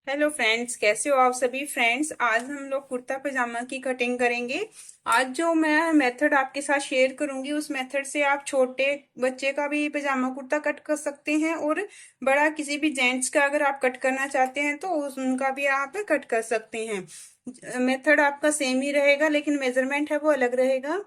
Hello friends, कैसे हो आप सभी फ्रेंड्स। आज हम लोग कुर्ता पजामा की कटिंग करेंगे। आज जो मैं मेथड आपके साथ शेयर करूंगी उस मेथड से आप छोटे बच्चे का भी पजामा कुर्ता कट कर सकते हैं और बड़ा किसी भी जेंट्स का अगर आप कट करना चाहते हैं तो उनका भी आप कट कर सकते हैं। मेथड आपका सेम ही रहेगा लेकिन मेजरमेंट है वो अलग रहेगा।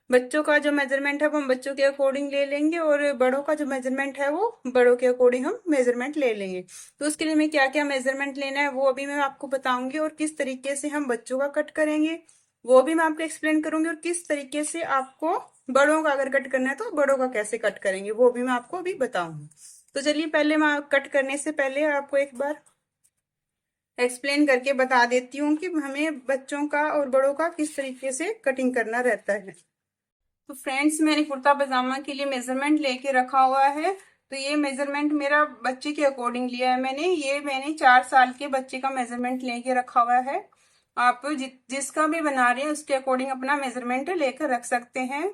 बच्चों का जो मेजरमेंट है वो हम बच्चों के अकॉर्डिंग ले लेंगे और बड़ों का जो मेजरमेंट है वो बड़ों के अकॉर्डिंग हम मेजरमेंट ले लेंगे। तो उसके लिए हमें क्या क्या मेजरमेंट लेना है वो अभी मैं आपको बताऊंगी और किस तरीके से हम बच्चों का कट करेंगे वो भी मैं आपको एक्सप्लेन करूंगी, और किस तरीके से आपको बड़ों का अगर कट करना है तो बड़ों का कैसे कट करेंगे वो भी मैं आपको अभी बताऊंगी। तो चलिए, पहले मैं कट करने से पहले आपको एक बार एक्सप्लेन करके बता देती हूँ कि हमें बच्चों का और बड़ों का किस तरीके से कटिंग करना रहता है। तो फ्रेंड्स, मैंने कुर्ता पजामा के लिए मेजरमेंट लेके रखा हुआ है। तो ये मेजरमेंट मेरा बच्चे के अकॉर्डिंग लिया है मैंने 4 साल के बच्चे का मेजरमेंट लेके रखा हुआ है। आप जिसका भी बना रहे हैं उसके अकॉर्डिंग अपना मेजरमेंट लेकर रख सकते हैं।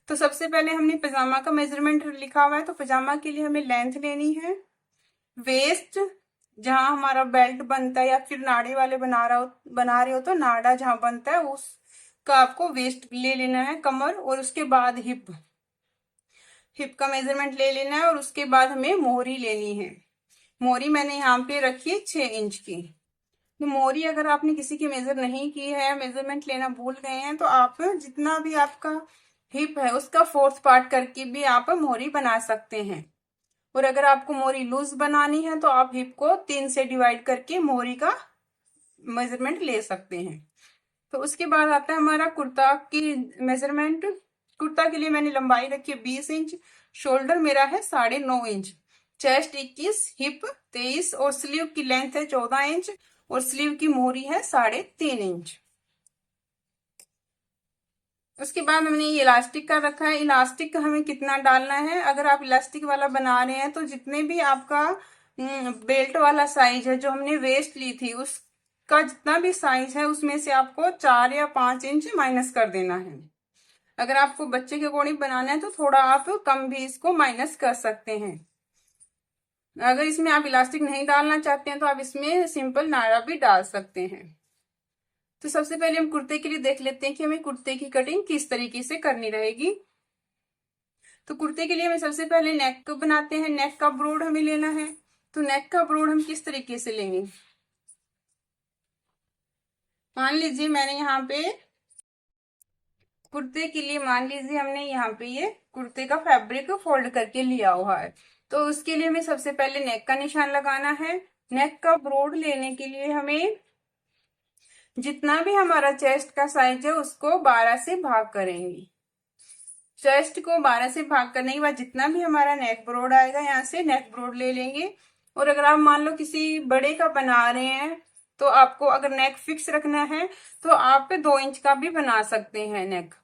तो सबसे पहले हमने पजामा का मेजरमेंट लिखा हुआ है। तो पजामा के लिए हमें लेंथ लेनी है। वेस्ट, जहां हमारा बेल्ट बनता है या फिर नाड़े वाले बना रहे हो तो नाड़ा जहां बनता है उसका आपको वेस्ट ले लेना है, कमर, और उसके बाद हिप हिप का मेजरमेंट ले लेना है। और उसके बाद हमें मोहरी लेनी है। मोहरी मैंने यहाँ पे रखी है 6 इंच की। तो मोहरी अगर आपने किसी की मेजर नहीं की है, मेजरमेंट लेना भूल गए हैं, तो आप जितना भी आपका हिप है उसका फोर्थ पार्ट करके भी आप मोहरी बना सकते हैं। और अगर आपको मोहरी लूज बनानी है तो आप हिप को 3 से डिवाइड करके मोहरी का मेजरमेंट ले सकते हैं। तो उसके बाद आता है हमारा कुर्ता की मेजरमेंट। कुर्ता के लिए मैंने लंबाई रखी है 20 इंच। शोल्डर मेरा है 9.5 इंच। चेस्ट 21, हिप 23 और स्लीव की लेंथ है 14 इंच और स्लीव की मोहरी है 3.5 इंच। उसके बाद हमने ये इलास्टिक का रखा है। इलास्टिक का हमें कितना डालना है, अगर आप इलास्टिक वाला बना रहे हैं तो जितने भी आपका बेल्ट वाला साइज है जो हमने वेस्ट ली थी उसका जितना भी साइज है उसमें से आपको 4 या 5 इंच माइनस कर देना है। अगर आपको बच्चे के अकॉर्डिंग बनाना है तो थोड़ा आप कम भी इसको माइनस कर सकते हैं। अगर इसमें आप इलास्टिक नहीं डालना चाहते हैं तो आप इसमें सिंपल नाड़ा भी डाल सकते हैं। तो सबसे पहले हम कुर्ते के लिए देख लेते हैं कि हमें कुर्ते की कटिंग किस तरीके से करनी रहेगी। तो कुर्ते के लिए हमें सबसे पहले नेक बनाते हैं। नेक का ब्रोड हमें लेना है। तो नेक का ब्रोड हम किस तरीके से लेंगे, मान लीजिए मैंने यहाँ पे कुर्ते के लिए, मान लीजिए हमने यहाँ पे ये कुर्ते का फैब्रिक फोल्ड करके लिया हुआ है। तो उसके लिए हमें सबसे पहले नेक का निशान लगाना है। नेक का ब्रोड लेने के लिए हमें जितना भी हमारा चेस्ट का साइज है उसको 12 से भाग करेंगे। चेस्ट को 12 से भाग करने के बाद जितना भी हमारा नेक ब्रोड आएगा यहाँ से नेक ब्रोड ले लेंगे। और अगर आप मान लो किसी बड़े का बना रहे हैं तो आपको अगर नेक फिक्स रखना है तो आप 2 इंच का भी बना सकते हैं नेक।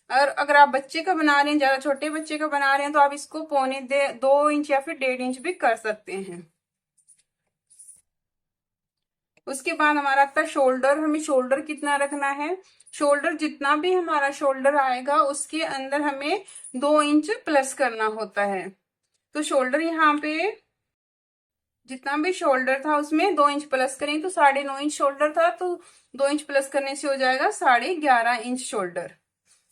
और अगर आप बच्चे का बना रहे हैं, ज्यादा छोटे बच्चे का बना रहे हैं, तो आप इसको 2 इंच या फिर 1.5 इंच भी कर सकते हैं। उसके बाद हमारा आता है शोल्डर। हमें शोल्डर कितना रखना है, शोल्डर जितना भी हमारा शोल्डर आएगा उसके अंदर हमें 2 इंच प्लस करना होता है। तो शोल्डर यहाँ पे जितना भी शोल्डर था उसमें 2 इंच प्लस करें तो 9.5 इंच शोल्डर था, तो 2 इंच प्लस करने से हो जाएगा 11.5 इंच शोल्डर।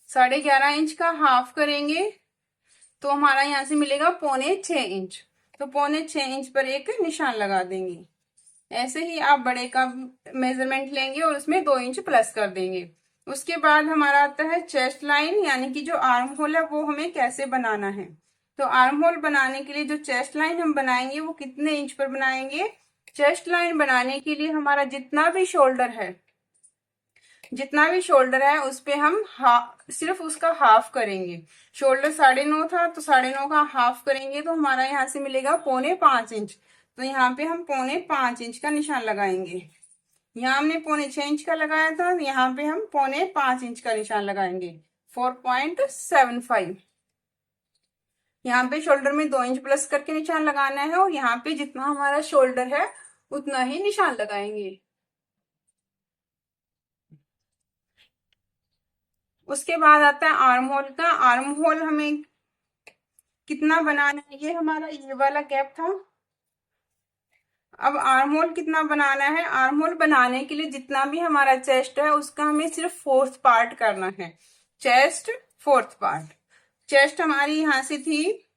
11.5 इंच का हाफ करेंगे तो हमारा यहाँ से मिलेगा 6.25 इंच। तो 6.25 इंच पर एक निशान लगा देंगे। ऐसे ही आप बड़े का मेजरमेंट लेंगे और उसमें 2 इंच प्लस कर देंगे। उसके बाद हमारा आता है चेस्ट लाइन, यानी कि जो आर्म होल है वो हमें कैसे बनाना है। तो आर्म होल बनाने के लिए जो चेस्ट लाइन हम बनाएंगे वो कितने इंच पर बनाएंगे। चेस्ट लाइन बनाने के लिए हमारा जितना भी शोल्डर है उस पे हम सिर्फ उसका हाफ करेंगे। शोल्डर 9.5 था तो 9.5 का हाफ करेंगे तो हमारा यहाँ से मिलेगा 4.25 इंच। तो यहाँ पे हम 4.25 इंच का निशान लगाएंगे। यहाँ हमने 4.6 इंच का लगाया था, यहाँ पे हम 4.5 इंच का निशान लगाएंगे, 4.75। यहाँ पे शोल्डर में 2 इंच प्लस करके निशान लगाना है और यहाँ पे जितना हमारा शोल्डर है उतना ही निशान लगाएंगे। उसके बाद आता है आर्म होल का। आर्म होल हमें कितना बनाना है, ये हमारा ये वाला गैप था, अब आर्म होल कितना बनाना है? आर्म होल बनाने के लिए जितना भी हमारा चेस्ट है उसका हमें सिर्फ फोर्थ पार्ट करना है। Chest fourth part. चेस्ट हमारी यहाँ से थी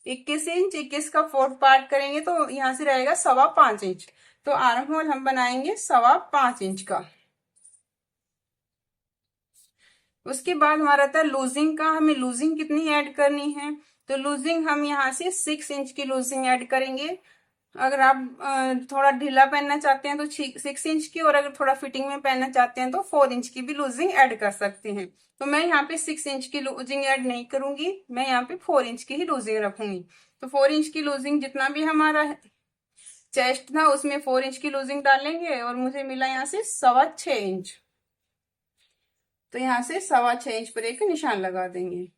21 इंच, 21 का फोर्थ पार्ट करेंगे तो यहाँ से रहेगा 5.25 इंच। तो आर्म होल हम बनाएंगे 5.25 इंच का। उसके बाद हमारा था लूजिंग का। हमें लूजिंग कितनी ऐड करनी है? तो लूजिंग हम यहाँ से 6 इंच की लूजिंग ऐड करेंगे। अगर आप थोड़ा ढीला पहनना चाहते हैं तो 6 इंच की, और अगर थोड़ा फिटिंग में पहनना चाहते हैं तो 4 इंच की भी लूजिंग ऐड कर सकते हैं। तो मैं यहाँ पे 6 इंच की लूजिंग ऐड नहीं करूंगी, मैं यहाँ पे 4 इंच की ही लूजिंग रखूंगी। तो 4 इंच की लूजिंग जितना भी हमारा चेस्ट था उसमें 4 इंच की लूजिंग डालेंगे, और मुझे मिला यहाँ से 6.25 इंच। तो यहाँ से 6.25 इंच पर एक निशान लगा देंगे।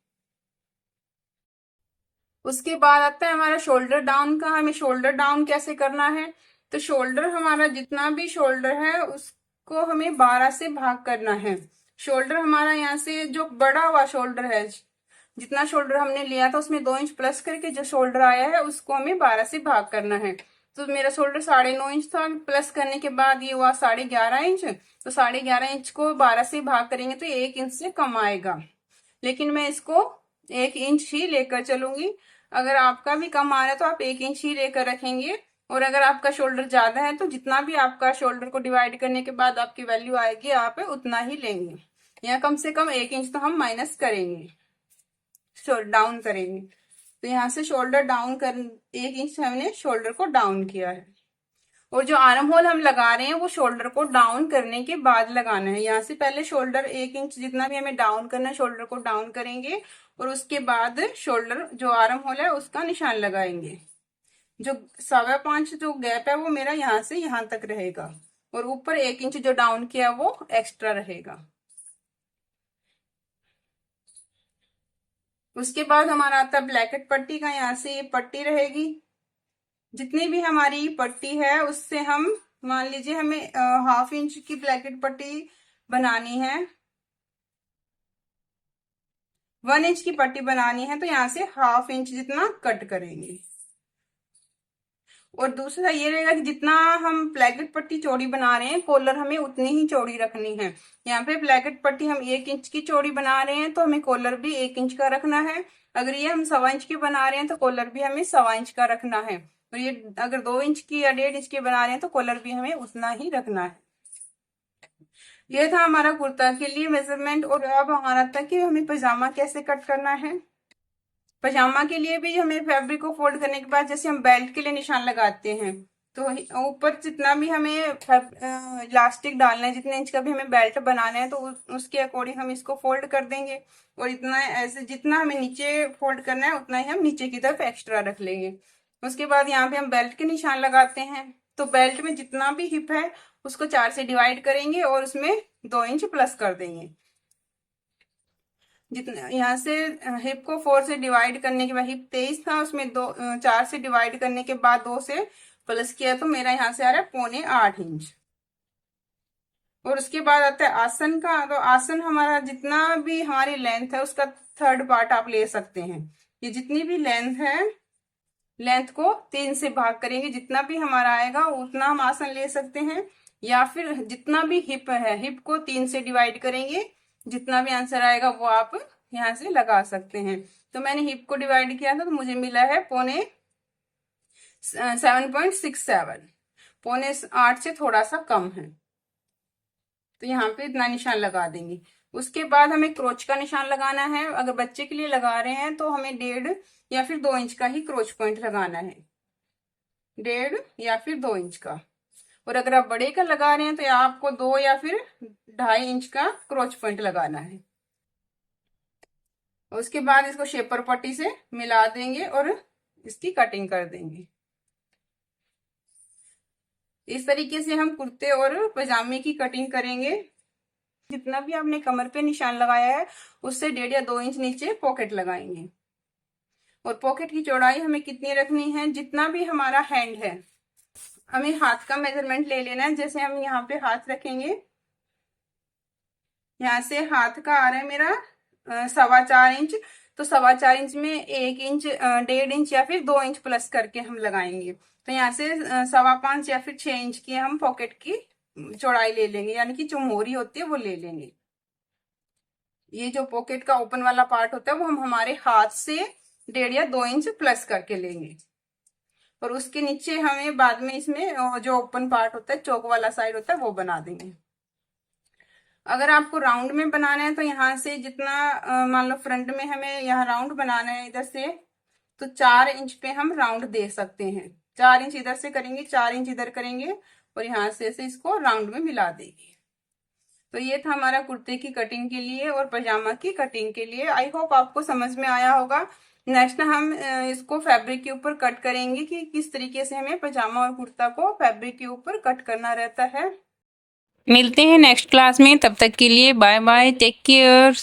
उसके बाद आता है हमारा शोल्डर डाउन का। हमें शोल्डर डाउन कैसे करना है? तो शोल्डर हमारा जितना भी शोल्डर है उसको हमें 12 से भाग करना है। शोल्डर हमारा यहाँ से जो बड़ा हुआ शोल्डर है, जितना शोल्डर हमने लिया था उसमें 2 इंच प्लस करके जो शोल्डर आया है उसको हमें 12 से भाग करना है। तो मेरा शोल्डर 9.5 इंच था, प्लस करने के बाद ये हुआ 11.5 इंच। तो 11.5 इंच को 12 से भाग करेंगे तो 1 इंच से कम आएगा, लेकिन मैं इसको 1 इंच ही लेकर चलूंगी। अगर आपका भी कम आ रहा है तो आप 1 इंच ही लेकर रखेंगे, और अगर आपका शोल्डर ज्यादा है तो जितना भी आपका शोल्डर को डिवाइड करने के बाद आपकी वैल्यू आएगी आप उतना ही लेंगे, या कम से कम 1 इंच तो हम माइनस करेंगे, डाउन करेंगे। तो यहाँ से शोल्डर डाउन कर 1 इंच हमने शोल्डर को डाउन किया है। और जो आर्म होल हम लगा रहे हैं वो शोल्डर को डाउन करने के बाद लगाना है। यहाँ से पहले शोल्डर 1 इंच जितना भी हमें डाउन करना है शोल्डर को डाउन करेंगे, और उसके बाद शोल्डर जो आर्म होल है उसका निशान लगाएंगे। जो 5.25 जो गैप है वो मेरा यहाँ से यहाँ तक रहेगा, और ऊपर 1 इंच जो डाउन किया वो एक्स्ट्रा रहेगा। उसके बाद हमारा आता है ब्लैकेट पट्टी का। यहाँ से ये पट्टी रहेगी, जितनी भी हमारी पट्टी है उससे हम, मान लीजिए हमें 1/2 इंच की ब्लैकेट पट्टी बनानी है, 1 इंच की पट्टी बनानी है, तो यहाँ से 1/2 इंच जितना कट करेंगे। और दूसरा ये रहेगा कि जितना हम ब्लैकेट पट्टी चौड़ी बना रहे हैं कॉलर हमें उतनी ही चौड़ी रखनी है। यहाँ पे ब्लैकेट पट्टी हम 1 इंच की चौड़ी बना रहे हैं तो हमें कॉलर भी 1 इंच का रखना है। अगर ये हम 1.25 इंच की बना रहे हैं तो कॉलर भी हमें 1.25 इंच का रखना है। और ये अगर 2 इंच की या 1.5 इंच की बना रहे हैं तो कॉलर भी हमें उतना ही रखना है। ये था हमारा कुर्ता के लिए मेजरमेंट। और अब हमारा था कि हमें पजामा कैसे कट करना है। पजामा के लिए भी हमें फैब्रिक को फोल्ड करने के बाद जैसे हम बेल्ट के लिए निशान लगाते हैं, तो ऊपर जितना भी हमें इलास्टिक डालना है, जितने इंच का भी हमें बेल्ट बनाना है तो उसके अकॉर्डिंग हम इसको फोल्ड कर देंगे। और इतना ऐसे जितना हमें नीचे फोल्ड करना है उतना ही हम नीचे की तरफ एक्स्ट्रा रख लेंगे। उसके बाद यहाँ पे हम बेल्ट के निशान लगाते हैं। तो बेल्ट में जितना भी हिप है उसको 4 से डिवाइड करेंगे और उसमें 2 इंच प्लस कर देंगे। जितना यहाँ से हिप को 4 से डिवाइड करने के बाद, हिप 23 था उसमें 4 से डिवाइड करने के बाद 2 से प्लस किया तो मेरा यहाँ से आ रहा है 7.25 इंच। और उसके बाद आता है आसन का। तो आसन हमारा जितना भी हमारी लेंथ है उसका थर्ड पार्ट आप ले सकते हैं। ये जितनी भी लेंथ है, लेंथ को 3 से भाग करेंगे, जितना भी हमारा आएगा उतना हम आसन ले सकते हैं। या फिर जितना भी हिप है हिप को 3 से डिवाइड करेंगे, जितना भी आंसर आएगा वो आप यहाँ से लगा सकते हैं। तो मैंने हिप को डिवाइड किया था तो मुझे मिला है 7.67, 7.8 से थोड़ा सा कम है। तो यहाँ पे इतना निशान लगा देंगे। उसके बाद हमें क्रोच का निशान लगाना है। अगर बच्चे के लिए लगा रहे हैं तो हमें 1.5 या फिर 2 इंच का ही क्रोच पॉइंट लगाना है, 1.5 या फिर 2 इंच का। और अगर आप बड़े का लगा रहे हैं तो आपको 2 या फिर 2.5 इंच का क्रोच पॉइंट लगाना है। उसके बाद इसको शेपर पट्टी से मिला देंगे और इसकी कटिंग कर देंगे। इस तरीके से हम कुर्ते और पजामे की कटिंग करेंगे। जितना भी आपने कमर पे निशान लगाया है उससे 1.5 या 2 इंच नीचे पॉकेट लगाएंगे। और पॉकेट की चौड़ाई हमें कितनी रखनी है? जितना भी हमारा हैंड है हमें हाथ का मेजरमेंट ले लेना है। जैसे हम यहाँ पे हाथ रखेंगे, यहाँ से हाथ का आ रहा है मेरा 4.25 इंच, तो 4.25 इंच में 1 इंच 1.5 इंच या फिर 2 इंच प्लस करके हम लगाएंगे। तो यहाँ से 5.25 या फिर 6 इंच की हम पॉकेट की चौड़ाई ले लेंगे, यानी कि जो मोहरी होती है वो ले लेंगे। ये जो पॉकेट का ओपन वाला पार्ट होता है वो हम हमारे हाथ से 1.5 या 2 इंच प्लस करके लेंगे। और उसके नीचे हमें बाद में इसमें जो ओपन पार्ट होता है, चौक वाला साइड होता है, वो बना देंगे। अगर आपको राउंड में बनाना है तो यहाँ से जितना मान लो फ्रंट में हमें यहाँ राउंड बनाना है इधर से, तो 4 इंच पे हम राउंड दे सकते हैं। 4 इंच इधर से करेंगे, 4 इंच इधर करेंगे और यहाँ से इसको राउंड में मिला देंगे। तो ये था हमारा कुर्ते की कटिंग के लिए और पजामा की कटिंग के लिए। आई होप आपको समझ में आया होगा। नेक्स्ट हम इसको फैब्रिक के ऊपर कट करेंगे कि किस तरीके से हमें पजामा और कुर्ता को फैब्रिक के ऊपर कट करना रहता है। मिलते हैं नेक्स्ट क्लास में, तब तक के लिए बाय बाय, टेक केयर।